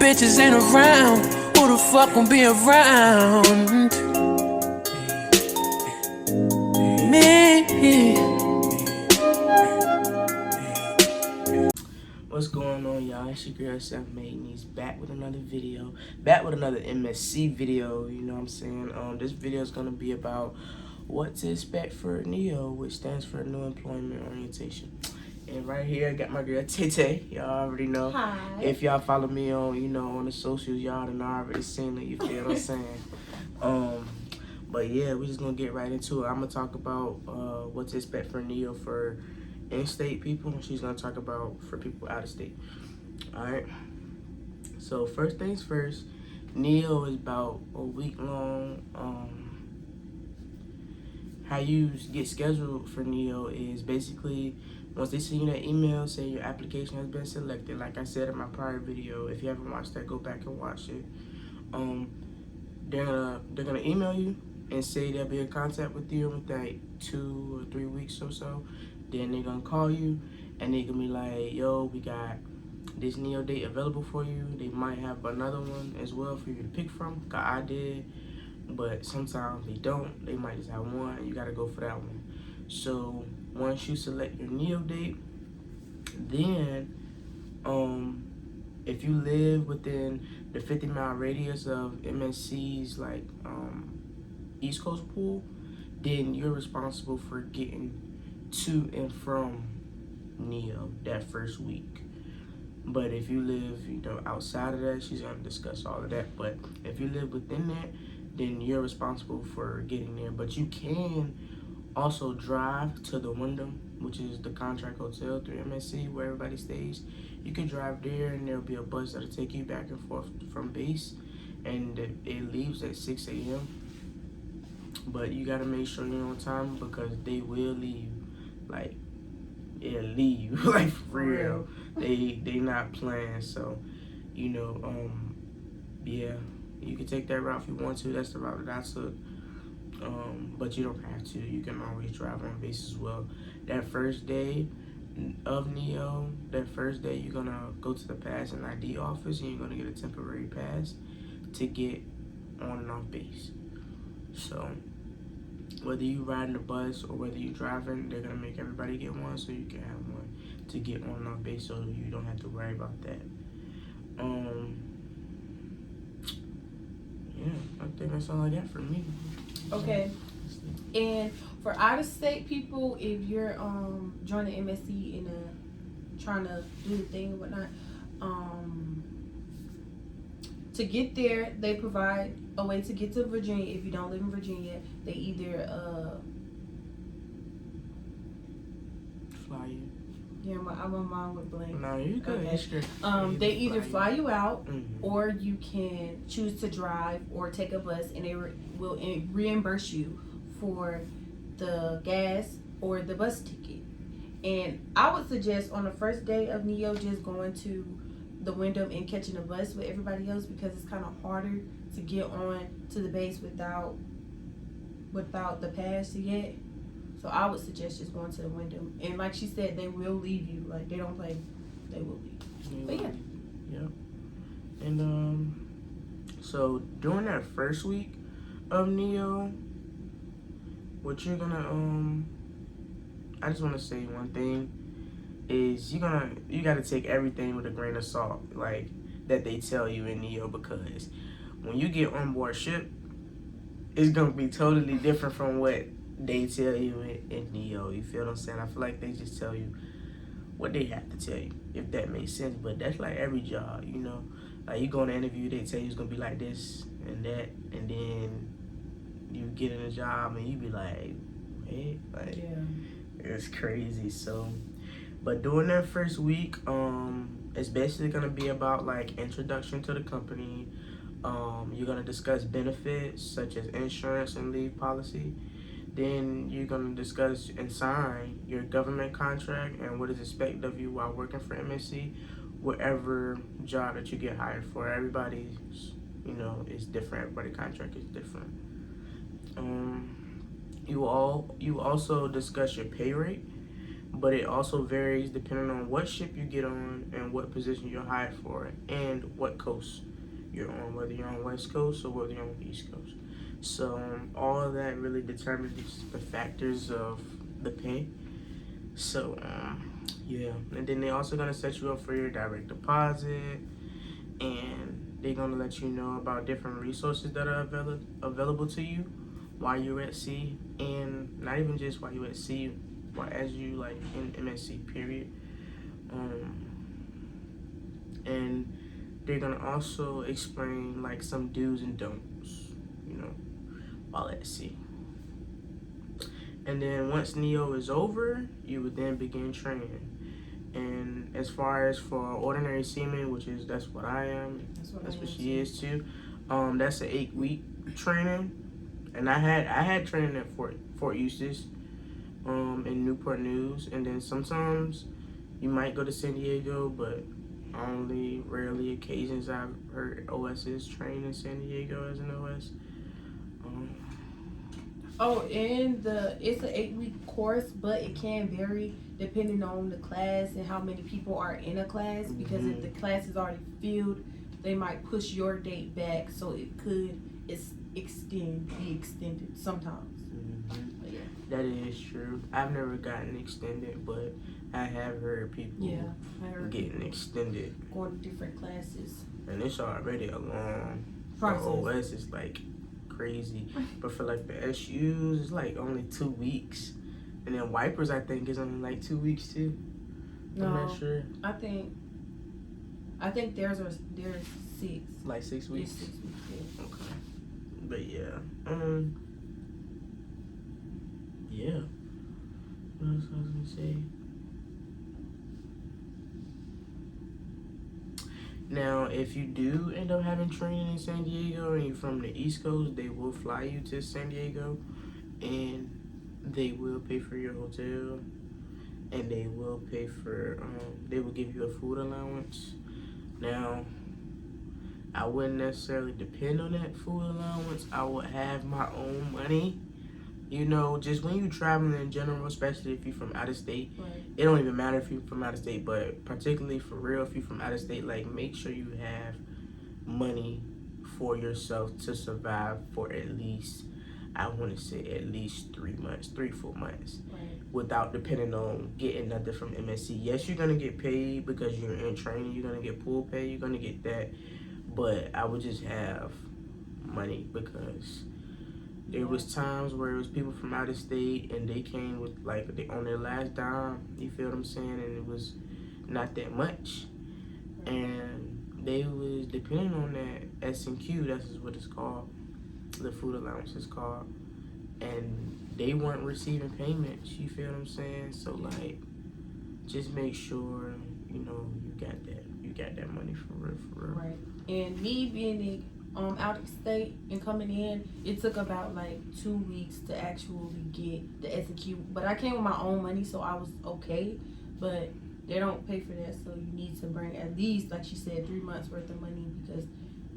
bitches ain't around, who the fuck gon' be around me? What's going on, y'all? It's your girl Seth Maidens back with another video, back with another MSC video. You know what I'm saying? This video is gonna be about what to expect for NEO, which stands for New Employment Orientation. And right here, I got my girl Tay. Y'all already know. Hi. If y'all follow me on, on the socials, y'all done already seen it. You feel what I'm saying? But yeah, we're just gonna get right into it. I'm gonna talk about what to expect for NEO for in-state people, and she's gonna talk about for people out of state. All right. So first things first, NEO is about a week long. How you get scheduled for NEO is basically once they send you that email saying your application has been selected. Like I said in my prior video, if you haven't watched that, go back and watch it. They're gonna email you and say they'll be in contact with you in like 2 or 3 weeks or so. Then they're gonna call you and they're gonna be like, yo, we got this NEO date available for you. They might have another one as well for you to pick from. Cause I did, but sometimes they don't. They might just have one. You gotta go for that one. So once you select your NEO date, then if you live within the 50-mile radius of MSC's like East Coast pool, then you're responsible for getting to and from NEO that first week. But if you live, outside of that, she's gonna discuss all of that. But if you live within that, then you're responsible for getting there. But you can also drive to the Wyndham, which is the contract hotel through MSC where everybody stays. You can drive there, and there'll be a bus that'll take you back and forth from base, and it leaves at 6 a.m. But you gotta make sure you're on time because they will leave, like, it'll leave, like, for real. They not playing, so, yeah, you can take that route if you want to. That's the route that I took, but you don't have to. You can always drive on base as well. That first day of NEO, you're gonna go to the pass and ID office, and you're gonna get a temporary pass to get on and off base. So whether you riding the bus or whether you driving, they're gonna make everybody get one, so you can have one to get on and off base, so you don't have to worry about that. Yeah, I think that's all I got for me. Okay. And for out-of-state people, if you're joining MSC and trying to do the thing and whatnot, to get there, they provide a way to get to Virginia. If you don't live in Virginia, they either Fly you. Yeah, I'm on mine with blank. No, you good. Okay. They either fly you out, mm-hmm. or you can choose to drive or take a bus, and they will reimburse you for the gas or the bus ticket. And I would suggest on the first day of NEO just going to the Wyndham and catching a bus with everybody else, because it's kind of harder to get on to the base without the pass to get. So I would suggest just going to the Wyndham. And like she said, they will leave you. Like, they don't play. They will leave. But yeah. Yep. And so during that first week of NEO, what you're gonna I just want to say one thing is you gotta take everything with a grain of salt, like that they tell you in NEO, because when you get on board ship, it's gonna be totally different from what they tell you in NEO. You feel what I'm saying? I feel like they just tell you what they have to tell you, if that makes sense. But that's like every job, Like, you go in an interview, they tell you it's gonna be like this and that, and then you get in a job and you be like, hey, like, yeah. It's crazy. So, but during that first week, it's basically gonna be about like introduction to the company. You're gonna discuss benefits such as insurance and leave policy. Then you're gonna discuss and sign your government contract and what is expected of you while working for MSC, whatever job that you get hired for. Everybody's, is different. Everybody's contract is different. You also discuss your pay rate, but it also varies depending on what ship you get on and what position you're hired for and what coast you're on, whether you're on West Coast or whether you're on East Coast. So all of that really determines the factors of the pay. So yeah, and then they're also gonna set you up for your direct deposit, and they're gonna let you know about different resources that are available to you while you're at sea, and not even just while you're at sea, but as you like in MSC period. And they're gonna also explain like some do's and don'ts, you know, while at sea. And then once NEO is over, you would then begin training. And as far as for ordinary seaman, that's what I am. That's what she is too. That's an 8-week training, and I had training at Fort Eustis, in Newport News, and then sometimes you might go to San Diego, but only rarely occasions I've heard OSs train in San Diego as an OS. It's an 8-week course, but it can vary depending on the class and how many people are in a class. Because if the class is already filled, they might push your date back, so it could be extended sometimes. But yeah, that is true. I've never gotten extended, but I have heard people getting extended, going to different classes, and it's already a long process. For OS is like crazy, but for like the SUs, it's like only 2 weeks, and then wipers I think is only like 2 weeks too. I'm not sure. I think theirs are 6. Like 6 weeks. 6 weeks. Yeah. Okay. But yeah. Yeah. What else I was gonna say? Now, if you do end up having training in San Diego and you're from the East Coast, they will fly you to San Diego, and they will pay for your hotel, and they will pay for, they will give you a food allowance. Now, I wouldn't necessarily depend on that food allowance. I would have my own money. You know, just when you're traveling in general, especially if you're from out of state, Right. It don't even matter if you're from out of state, but particularly for real, if you're from out of state, like make sure you have money for yourself to survive for at least, I want to say at least 3 months, 3-4 months, Right. without depending on getting nothing from MSC. Yes, you're gonna get paid because you're in training. You're gonna get pool pay. You're gonna get that, but I would just have money because there was times where it was people from out of state and they came with like they on their last dime, you feel what I'm saying, and it was not that much, and they was depending on that S&Q, that's what it's called, the food allowance is called, and they weren't receiving payments, you feel what I'm saying. So like, just make sure you know you got that money for real. Right. And me being out of state and coming in, it took about like 2 weeks to actually get the S&Q. But I came with my own money, so I was okay. But they don't pay for that, so you need to bring at least, like she said, 3 months worth of money because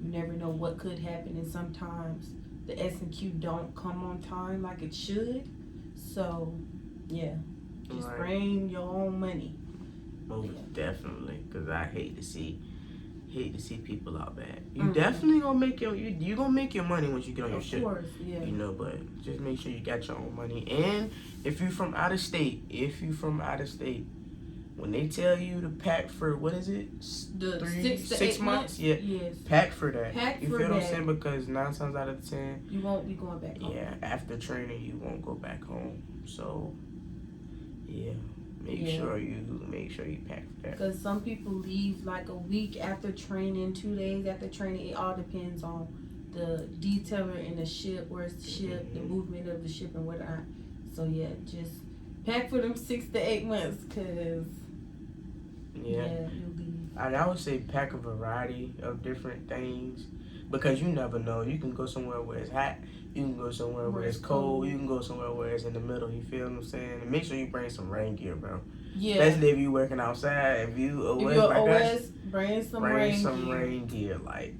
you never know what could happen. And sometimes the S&Q don't come on time like it should. So yeah, just bring your own money. Most definitely, because I hate to see people out bad. You definitely gonna make you gonna make your money once you get on your ship. Of course, yeah. You know, but just make sure you got your own money. And if you're from out of state, when they tell you to pack for what is it, the 6 months, yeah, yes. pack for that. Pack you for feel that. what I'm saying? Because 9 times out of 10, you won't be going back home. Yeah, after training, you won't go back home. So, yeah. Make sure you pack for that. Because some people leave like a week after training, 2 days after training. It all depends on the detailer in the ship, where's the ship, the movement of the ship and whatnot. So yeah, just pack for them 6 to 8 months, because you'll be. And I would say pack a variety of different things, because you never know. You can go somewhere where it's hot. You can go somewhere where it's cold. You can go somewhere where it's in the middle. You feel what I'm saying? And make sure you bring some rain gear, bro. Yeah. Especially if you working outside. If you OS, bring some rain gear, like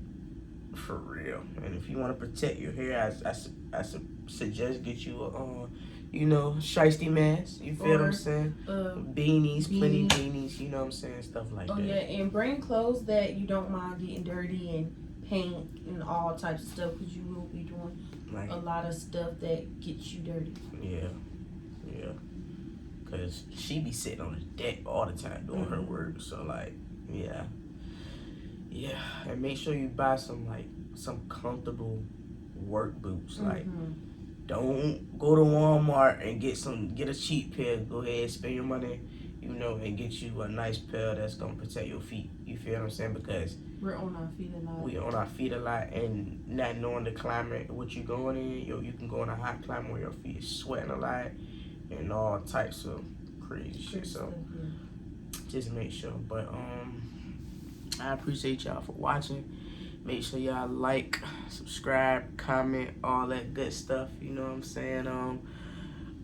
for real. And if you want to protect your hair, I suggest get you you know, shiesty masks. You feel what I'm saying? Beanies, plenty beanies. You know what I'm saying? Stuff like that. Oh yeah, and bring clothes that you don't mind getting dirty and paint and all types of stuff because you will be doing a lot of stuff that gets you dirty. Yeah. Cause she be sitting on the deck all the time doing her work. So like, yeah. And make sure you buy some comfortable work boots. Like, don't go to Walmart and get a cheap pair. Go ahead, spend your money, you know, and get you a nice pair that's gonna protect your feet. You feel what I'm saying? Because we're on our feet a lot. We on our feet a lot, and not knowing the climate, what you going in, you can go in a hot climate where your feet is sweating a lot and all types of crazy shit. So just make sure. But I appreciate y'all for watching. Make sure y'all like, subscribe, comment, all that good stuff. You know what I'm saying? I'm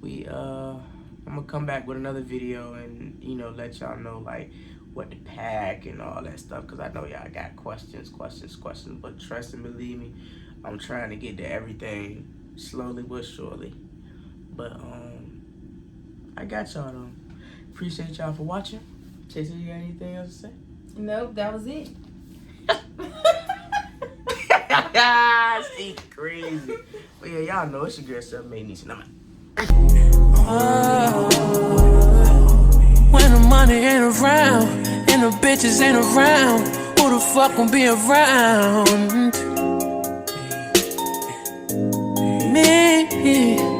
gonna come back with another video and, you know, let y'all know like what to pack and all that stuff, because I know y'all got questions. But trust and believe me, I'm trying to get to everything slowly but surely. But I got y'all though. Appreciate y'all for watching. Chase, you got anything else to say? Nope, that was it. She crazy. But yeah, y'all know it's your girl Self Made Nisha. When the money ain't around and the bitches ain't around, who the fuck gon' be around? Me.